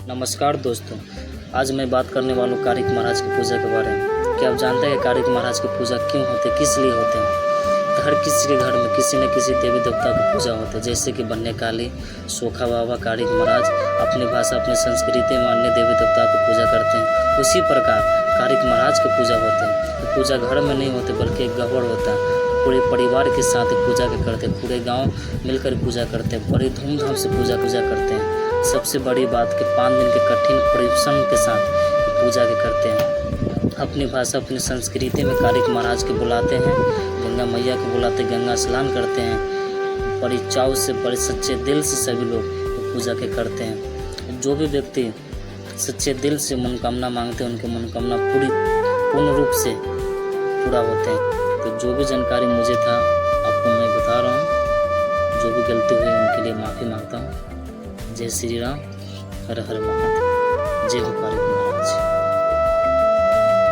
नमस्कार दोस्तों, आज मैं बात करने वाला हूँ कार्तिक महाराज की पूजा के बारे में। क्या आप जानते हैं कार्तिक महाराज की पूजा क्यों होती है, किस लिए होते हैं? तो हर किसी के घर में किसी न किसी देवी देवता की पूजा होती है, जैसे कि बन्ने काली, सोखा बाबा, कार्तिक महाराज। अपनी भाषा अपनी संस्कृति में अन्य देवी देवता की पूजा करते हैं। उसी प्रकार कार्तिक महाराज की पूजा होते हैं। तो पूजा घर में नहीं होती बल्कि एक गड़बड़ होता है। पूरे परिवार के साथ पूजा के करते हैं, पूरे गाँव मिलकर पूजा करते हैं, बड़ी धूमधाम से पूजा करते हैं। सबसे बड़ी बात कि 5 दिन के कठिन परिश्रम के साथ पूजा के करते हैं। अपनी भाषा अपनी संस्कृति में कार्तिक महाराज के बुलाते हैं, गंगा मैया को बुलाते, गंगा स्नान करते हैं। बड़ी चाव से बड़े सच्चे दिल से सभी लोग पूजा के करते हैं। जो भी व्यक्ति सच्चे दिल से मनोकामना मांगते हैं उनकी मनोकामना पूर्ण रूप से पूरा होते हैं। तो जो भी जानकारी मुझे था आपको मैं बता रहा हूँ। जो भी गलती हुई उनके लिए माफ़ी मांगता हूँ। जय श्री राम, हर हर महादेव, जय हो कार्तिक।